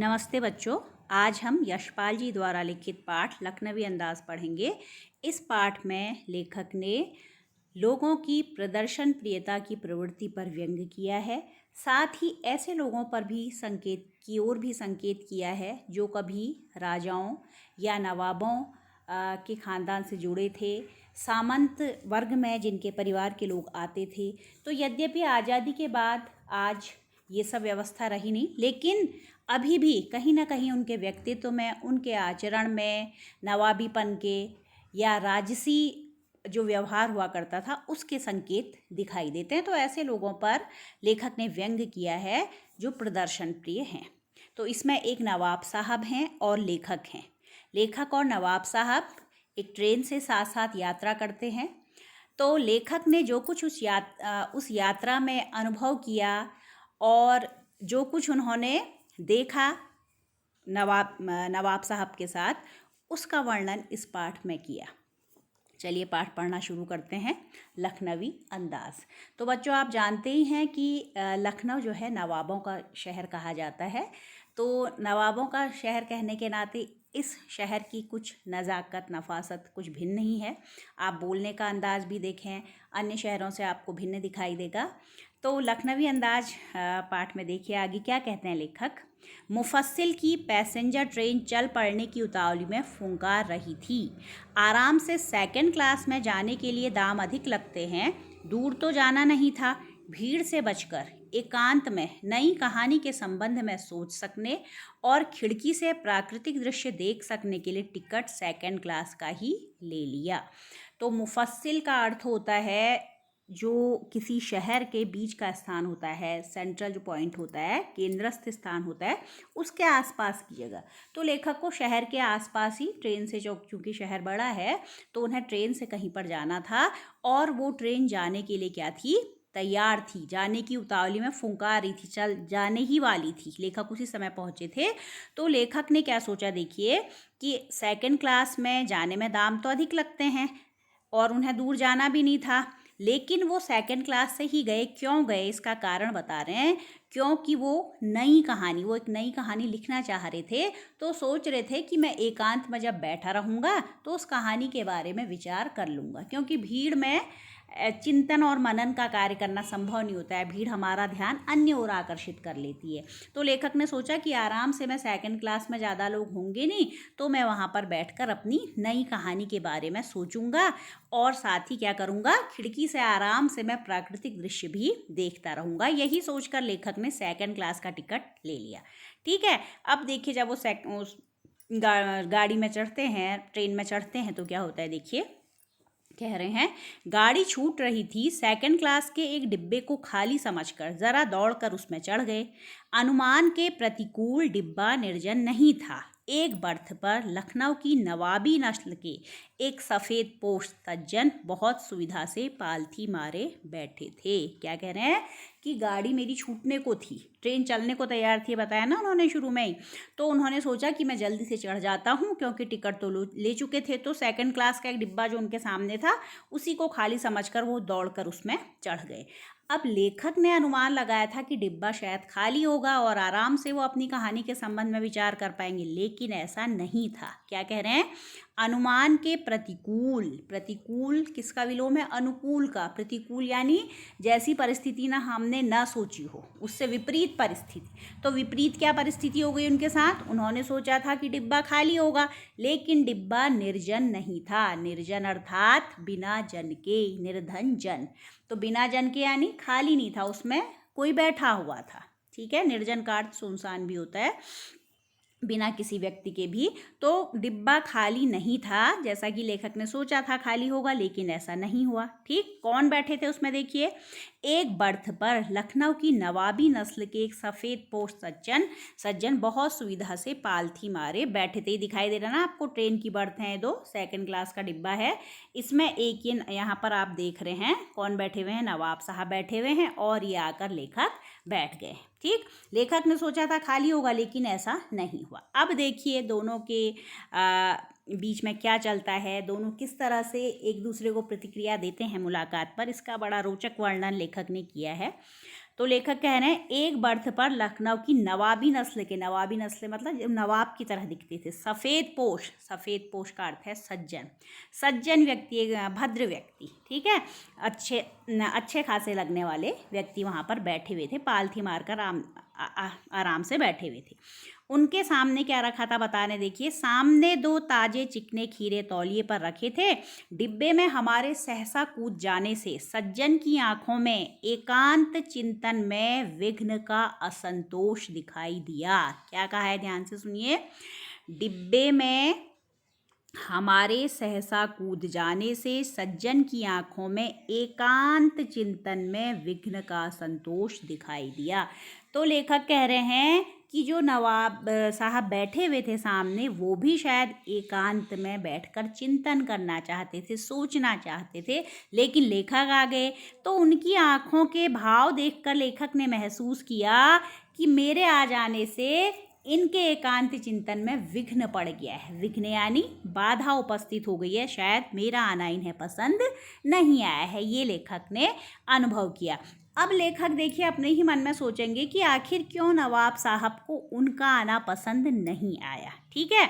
नमस्ते बच्चों। आज हम यशपाल जी द्वारा लिखित पाठ लखनवी अंदाज पढ़ेंगे। इस पाठ में लेखक ने लोगों की प्रदर्शन प्रियता की प्रवृत्ति पर व्यंग किया है। साथ ही ऐसे लोगों पर भी संकेत किया है जो कभी राजाओं या नवाबों के ख़ानदान से जुड़े थे, सामंत वर्ग में जिनके परिवार के लोग आते थे। तो यद्यपि आज़ादी के बाद आज ये सब व्यवस्था रही नहीं, लेकिन अभी भी कहीं ना कहीं उनके व्यक्तित्व में, उनके आचरण में, नवाबीपन के या राजसी जो व्यवहार हुआ करता था उसके संकेत दिखाई देते हैं। तो ऐसे लोगों पर लेखक ने व्यंग किया है जो प्रदर्शन प्रिय हैं। तो इसमें एक नवाब साहब हैं और लेखक हैं। लेखक और नवाब साहब एक ट्रेन से साथ साथ यात्रा करते हैं। तो लेखक ने जो कुछ उस यात्रा में अनुभव किया और जो कुछ उन्होंने देखा नवाब साहब के साथ, उसका वर्णन इस पाठ में किया। चलिए पाठ पढ़ना शुरू करते हैं। लखनवी अंदाज। तो बच्चों, आप जानते ही हैं कि लखनऊ जो है नवाबों का शहर कहा जाता है। तो नवाबों का शहर कहने के नाते इस शहर की कुछ नज़ाकत, नफासत कुछ भिन्न ही है। आप बोलने का अंदाज भी देखें, अन्य शहरों से आपको भिन्न दिखाई देगा। तो लखनवी अंदाज पाठ में देखिए आगे क्या कहते हैं लेखक। मुफस्सिल की पैसेंजर ट्रेन चल पड़ने की उतावली में फुंकार रही थी। आराम से सेकंड क्लास में जाने के लिए दाम अधिक लगते हैं। दूर तो जाना नहीं था। भीड़ से बचकर एकांत में नई कहानी के संबंध में सोच सकने और खिड़की से प्राकृतिक दृश्य देख सकने के लिए टिकट सेकंड क्लास का ही ले लिया। तो मुफस्सिल का अर्थ होता है जो किसी शहर के बीच का स्थान होता है, सेंट्रल जो पॉइंट होता है, केंद्रस्थ स्थान होता है, उसके आसपास की जगह। तो लेखक को शहर के आसपास ही ट्रेन से, चूँकि शहर बड़ा है तो उन्हें ट्रेन से कहीं पर जाना था और वो ट्रेन जाने के लिए क्या थी, तैयार थी, जाने की उतावली में फुंकार रही थी, चल जाने ही वाली थी। लेखक उसी समय पहुँचे थे। तो लेखक ने क्या सोचा, देखिए कि सेकंड क्लास में जाने में दाम तो अधिक लगते हैं और उन्हें दूर जाना भी नहीं था, लेकिन वो सेकंड क्लास से ही गए। क्यों गए, इसका कारण बता रहे हैं। क्योंकि वो एक नई कहानी लिखना चाह रहे थे। तो सोच रहे थे कि मैं एकांत में जब बैठा रहूँगा तो उस कहानी के बारे में विचार कर लूँगा, क्योंकि भीड़ में चिंतन और मनन का कार्य करना संभव नहीं होता है। भीड़ हमारा ध्यान अन्य ओर आकर्षित कर लेती है। तो लेखक ने सोचा कि आराम से, मैं सेकंड क्लास में ज़्यादा लोग होंगे नहीं, तो मैं वहाँ पर बैठकर अपनी नई कहानी के बारे में सोचूंगा और साथ ही क्या करूँगा, खिड़की से आराम से मैं प्राकृतिक दृश्य भी देखता रहूँगा। यही सोचकर लेखक ने सेकंड क्लास का टिकट ले लिया। ठीक है। अब देखिए, जब वो गाड़ी में चढ़ते हैं, ट्रेन में चढ़ते हैं, तो क्या होता है, देखिए कह रहे हैं, गाड़ी छूट रही थी। सेकंड क्लास के एक डिब्बे को खाली समझकर जरा दौड़कर उसमें चढ़ गए। अनुमान के प्रतिकूल डिब्बा निर्जन नहीं था। एक बर्थ पर लखनऊ की नवाबी नस्ल के एक सफ़ेद पोश सज्जन बहुत सुविधा से पालथी मारे बैठे थे। क्या कह रहे हैं कि गाड़ी मेरी छूटने को थी, ट्रेन चलने को तैयार थी, बताया ना उन्होंने शुरू में ही। तो उन्होंने सोचा कि मैं जल्दी से चढ़ जाता हूँ, क्योंकि टिकट तो ले चुके थे। तो सेकंड क्लास का एक डिब्बा जो उनके सामने था, उसी को खाली समझकर वो दौड़कर उसमें चढ़ गए। अब लेखक ने अनुमान लगाया था कि डिब्बा शायद खाली होगा और आराम से वो अपनी कहानी के संबंध में विचार कर पाएंगे, लेकिन ऐसा नहीं था। क्या कह रहे हैं, अनुमान के प्रतिकूल। प्रतिकूल किसका विलोम है, अनुकूल का। प्रतिकूल यानी जैसी परिस्थिति ना हमने ना सोची हो, उससे विपरीत परिस्थिति। तो विपरीत क्या परिस्थिति हो गई उनके साथ, उन्होंने सोचा था कि डिब्बा खाली होगा, लेकिन डिब्बा निर्जन नहीं था। निर्जन अर्थात बिना जन के, निर्धन जन। तो बिना जन के यानी खाली नहीं था, उसमें कोई बैठा हुआ था। ठीक है। निर्जन का अर्थ सुनसान भी होता है, बिना किसी व्यक्ति के भी। तो डिब्बा खाली नहीं था, जैसा कि लेखक ने सोचा था खाली होगा, लेकिन ऐसा नहीं हुआ। ठीक। कौन बैठे थे उसमें, देखिए, एक बर्थ पर लखनऊ की नवाबी नस्ल के एक सफ़ेद पोश सज्जन बहुत सुविधा से पालथी मारे बैठे थे। दिखाई दे रहा ना आपको, ट्रेन की बर्थ है दो, सेकंड क्लास का डिब्बा है। इसमें एक ये यहाँ पर आप देख रहे हैं कौन बैठे हुए हैं, नवाब साहब बैठे हुए हैं और ये आकर लेखक बैठ गए। ठीक। लेखक ने सोचा था खाली होगा, लेकिन ऐसा नहीं हुआ। अब देखिए दोनों के बीच में क्या चलता है, दोनों किस तरह से एक दूसरे को प्रतिक्रिया देते हैं मुलाकात पर, इसका बड़ा रोचक वर्णन लेखक ने किया है। तो लेखक कह रहे हैं एक बर्थ पर लखनऊ की नवाबी नस्ल मतलब जो नवाब की तरह दिखते थे, सफ़ेद पोश का अर्थ है सज्जन व्यक्ति, एक भद्र व्यक्ति, ठीक है, अच्छे खासे लगने वाले व्यक्ति वहाँ पर बैठे हुए थे, पालथी मारकर आराम से बैठे हुए थे। उनके सामने क्या रखा था बताने, देखिए, सामने 2 ताजे चिकने खीरे तौलिए पर रखे थे। डिब्बे में हमारे सहसा कूद जाने से सज्जन की आंखों में एकांत चिंतन में विघ्न का असंतोष दिखाई दिया। क्या कहा है, ध्यान से सुनिए। डिब्बे में हमारे सहसा कूद जाने से सज्जन की आंखों में एकांत चिंतन में विघ्न का संतोष दिखाई दिया। तो लेखक कह रहे हैं कि जो नवाब साहब बैठे हुए थे सामने, वो भी शायद एकांत में बैठकर चिंतन करना चाहते थे, सोचना चाहते थे, लेकिन लेखक आ गए तो उनकी आंखों के भाव देखकर लेखक ने महसूस किया कि मेरे आ जाने से इनके एकांत चिंतन में विघ्न पड़ गया है। विघ्न यानी बाधा उपस्थित हो गई है, शायद मेरा आना इन्हें पसंद नहीं आया है, ये लेखक ने अनुभव किया। अब लेखक देखिए अपने ही मन में सोचेंगे कि आखिर क्यों नवाब साहब को उनका आना पसंद नहीं आया, ठीक है।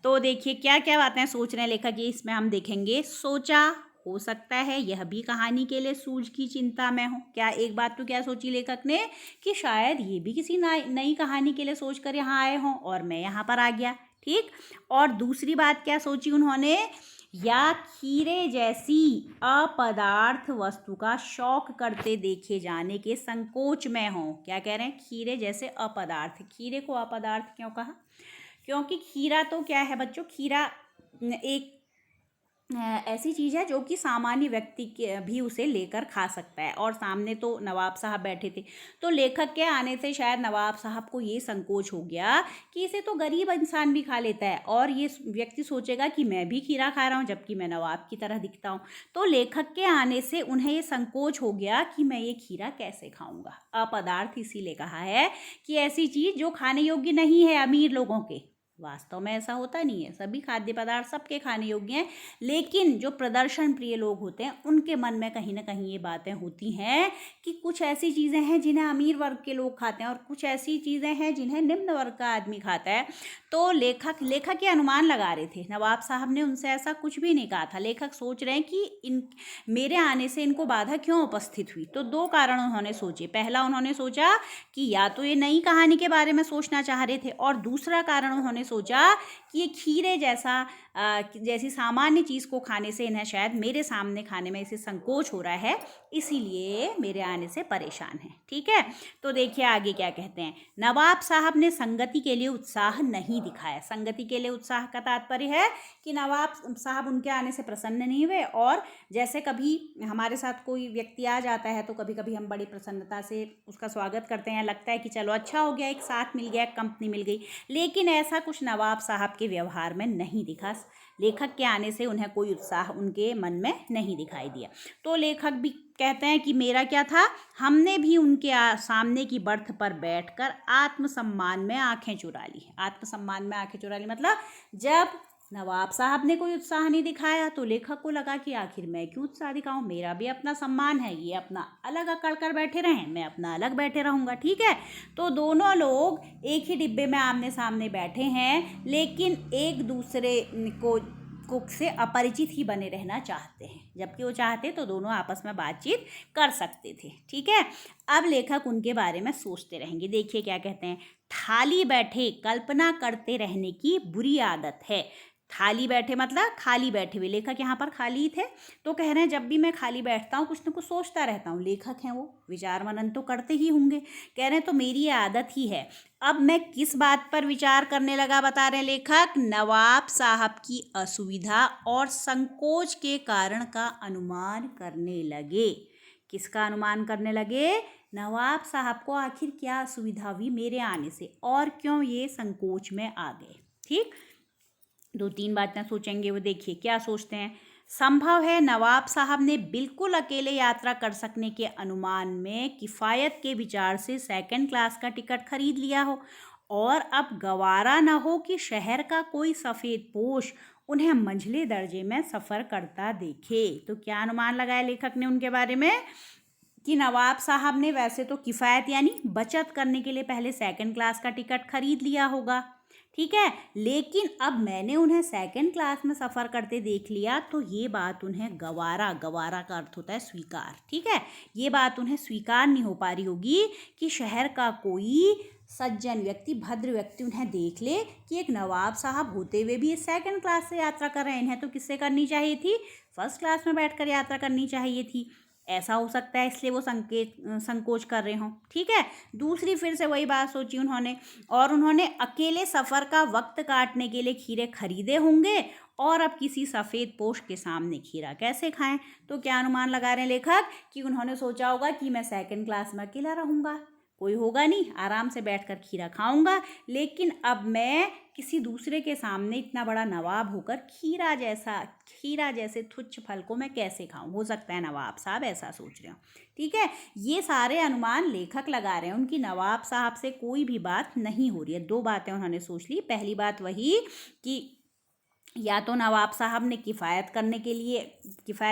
तो देखिए क्या क्या बातें सोच रहे हैं लेखक, ये इसमें हम देखेंगे। सोचा, हो सकता है यह भी कहानी के लिए सूझ की चिंता में हो। क्या एक बात तो क्या सोची लेखक ने कि शायद ये भी किसी नई कहानी के लिए सोच कर यहाँ आए हों और मैं यहाँ पर आ गया, ठीक। और दूसरी बात क्या सोची उन्होंने, या खीरे जैसी अपदार्थ वस्तु का शौक करते देखे जाने के संकोच में हों। क्या कह रहे हैं, खीरे जैसे अपदार्थ। खीरे को अपदार्थ क्यों कहा, क्योंकि खीरा तो क्या है बच्चों, खीरा एक ऐसी चीज़ है जो कि सामान्य व्यक्ति के भी उसे लेकर खा सकता है, और सामने तो नवाब साहब बैठे थे, तो लेखक के आने से शायद नवाब साहब को ये संकोच हो गया कि इसे तो गरीब इंसान भी खा लेता है, और ये व्यक्ति सोचेगा कि मैं भी खीरा खा रहा हूँ जबकि मैं नवाब की तरह दिखता हूँ। तो लेखक के आने से उन्हें ये संकोच हो गया कि मैं ये खीरा कैसे खाऊंगा। अपदार्थ इसीलिए कहा है कि ऐसी चीज़ जो खाने योग्य नहीं है अमीर लोगों के। वास्तव में ऐसा होता नहीं है, सभी खाद्य पदार्थ सबके खाने योग्य हैं, लेकिन जो प्रदर्शन प्रिय लोग होते हैं उनके मन में कहीं ना कहीं ये बातें होती हैं कि कुछ ऐसी चीज़ें हैं जिन्हें अमीर वर्ग के लोग खाते हैं और कुछ ऐसी चीज़ें हैं जिन्हें निम्न वर्ग का आदमी खाता है। तो लेखक ये अनुमान लगा रहे थे, नवाब साहब ने उनसे ऐसा कुछ भी नहीं कहा था। लेखक सोच रहे हैं कि इन मेरे आने से इनको बाधा क्यों उपस्थित हुई। तो 2 कारण उन्होंने सोचे। पहला उन्होंने सोचा कि या तो ये नई कहानी के बारे में सोचना चाह रहे थे, और दूसरा कारण उन्होंने सोचा कि ये खीरे जैसी सामान्य चीज़ को खाने से इन्हें शायद मेरे सामने खाने में इसे संकोच हो रहा है, इसीलिए मेरे आने से परेशान है, ठीक है। तो देखिए आगे क्या कहते हैं, नवाब साहब ने संगति के लिए उत्साह नहीं दिखाया। संगति के लिए उत्साह का तात्पर्य है कि नवाब साहब उनके आने से प्रसन्न नहीं हुए, और जैसे कभी हमारे साथ कोई व्यक्ति आ जाता है तो कभी कभी हम बड़ी प्रसन्नता से उसका स्वागत करते हैं, लगता है कि चलो अच्छा हो गया, एक साथ मिल गया, एक कंपनी मिल गई, लेकिन ऐसा कुछ नवाब साहब के व्यवहार में नहीं दिखा। लेखक के आने से उन्हें कोई उत्साह उनके मन में नहीं दिखाई दिया। तो लेखक भी कहते हैं कि मेरा क्या था, हमने भी उनके सामने की बर्थ पर बैठकर आत्मसम्मान में आंखें चुरा ली। आत्मसम्मान में आंखें चुरा ली मतलब जब नवाब साहब ने कोई उत्साह नहीं दिखाया तो लेखक को लगा कि आखिर मैं क्यों उत्साह दिखाऊं, मेरा भी अपना सम्मान है, ये अपना अलग अकड़ कर बैठे रहें, मैं अपना अलग बैठे रहूँगा, ठीक है। तो दोनों लोग एक ही डिब्बे में आमने सामने बैठे हैं, लेकिन एक दूसरे को से अपरिचित ही बने रहना चाहते हैं, जबकि वो चाहते तो दोनों आपस में बातचीत कर सकते थे, ठीक है। अब लेखक उनके बारे में सोचते रहेंगे। देखिए क्या कहते हैं, खाली बैठे कल्पना करते रहने की बुरी आदत है। खाली बैठे मतलब खाली बैठे हुए, लेखक यहाँ पर खाली थे तो कह रहे हैं जब भी मैं खाली बैठता हूँ कुछ न कुछ सोचता रहता हूँ। लेखक हैं, वो विचार मनन तो करते ही होंगे। कह रहे हैं तो मेरी ये आदत ही है। अब मैं किस बात पर विचार करने लगा बता रहे हैं लेखक, नवाब साहब की असुविधा और संकोच के कारण का अनुमान करने लगे। किसका अनुमान करने लगे, नवाब साहब को आखिर क्या असुविधा हुई मेरे आने से, और क्यों ये संकोच में आ गए, ठीक। 2-3 बातें सोचेंगे वो। देखिए क्या सोचते हैं, संभव है नवाब साहब ने बिल्कुल अकेले यात्रा कर सकने के अनुमान में किफ़ायत के विचार से 2nd क्लास का टिकट खरीद लिया हो, और अब गवारा न हो कि शहर का कोई सफ़ेद पोश उन्हें मंझले दर्जे में सफ़र करता देखे। तो क्या अनुमान लगाया लेखक ने उनके बारे में, कि नवाब साहब ने वैसे तो किफ़ायत यानी बचत करने के लिए पहले सेकंड क्लास का टिकट खरीद लिया होगा, ठीक है, लेकिन अब मैंने उन्हें सेकंड क्लास में सफ़र करते देख लिया तो ये बात उन्हें गवारा, गवारा का अर्थ होता है स्वीकार, ठीक है, ये बात उन्हें स्वीकार नहीं हो पा रही होगी कि शहर का कोई सज्जन व्यक्ति, भद्र व्यक्ति उन्हें देख ले कि एक नवाब साहब होते हुए भी सेकंड क्लास से यात्रा कर रहे हैं। इन्हें तो किससे करनी चाहिए थी, फर्स्ट क्लास में बैठकर यात्रा करनी चाहिए थी। ऐसा हो सकता है इसलिए वो संकोच कर रहे हों, ठीक है। दूसरी फिर से वही बात सोची उन्होंने, और उन्होंने अकेले सफ़र का वक्त काटने के लिए खीरे खरीदे होंगे और अब किसी सफ़ेद पोश के सामने खीरा कैसे खाएं। तो क्या अनुमान लगा रहे हैं लेखक कि उन्होंने सोचा होगा कि मैं सेकंड क्लास में अकेला रहूँगा, कोई होगा नहीं, आराम से बैठकर खीरा खाऊंगा, लेकिन अब मैं किसी दूसरे के सामने इतना बड़ा नवाब होकर खीरा जैसे तुच्छ फल को मैं कैसे खाऊं। हो सकता है नवाब साहब ऐसा सोच रहे हो, ठीक है। ये सारे अनुमान लेखक लगा रहे हैं, उनकी नवाब साहब से कोई भी बात नहीं हो रही है। दो बातें उन्होंने सोच ली। पहली बात वही कि या तो नवाब साहब ने किफ़ायत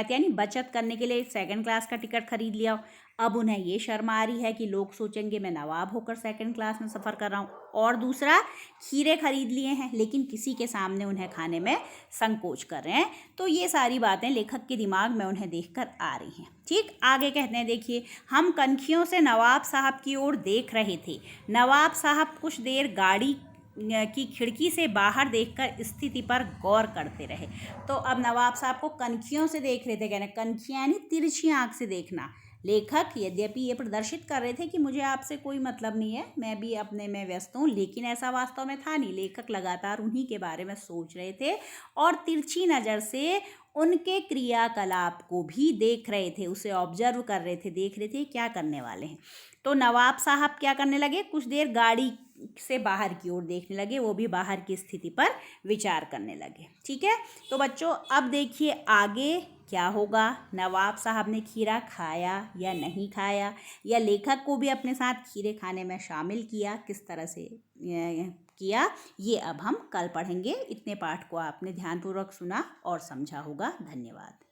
यानी बचत करने के लिए सेकंड क्लास का टिकट खरीद लिया हो, अब उन्हें ये शर्म आ रही है कि लोग सोचेंगे मैं नवाब होकर सेकंड क्लास में सफ़र कर रहा हूँ, और दूसरा खीरे खरीद लिए हैं लेकिन किसी के सामने उन्हें खाने में संकोच कर रहे हैं। तो ये सारी बातें लेखक के दिमाग में उन्हें देखकर आ रही हैं, ठीक। आगे कहते हैं, देखिए, हम कनखियों से नवाब साहब की ओर देख रहे थे। नवाब साहब कुछ देर गाड़ी की खिड़की से बाहर देखकर स्थिति पर गौर करते रहे। तो अब नवाब साहब को कनखियों से देख रहे थे, कहने कनखियाँ यानी तिरछी आँख से देखना। लेखक यद्यपि ये प्रदर्शित कर रहे थे कि मुझे आपसे कोई मतलब नहीं है, मैं भी अपने में व्यस्त हूँ, लेकिन ऐसा वास्तव में था नहीं। लेखक लगातार उन्हीं के बारे में सोच रहे थे और तिरछी नज़र से उनके क्रियाकलाप को भी देख रहे थे, उसे ऑब्जर्व कर रहे थे, देख रहे थे क्या करने वाले हैं। तो नवाब साहब क्या करने लगे, कुछ देर गाड़ी से बाहर की ओर देखने लगे, वो भी बाहर की स्थिति पर विचार करने लगे, ठीक है। तो बच्चों अब देखिए आगे क्या होगा, नवाब साहब ने खीरा खाया या नहीं खाया, या लेखक को भी अपने साथ खीरे खाने में शामिल किया, किस तरह से किया, ये अब हम कल पढ़ेंगे। इतने पाठ को आपने ध्यानपूर्वक सुना और समझा होगा। धन्यवाद।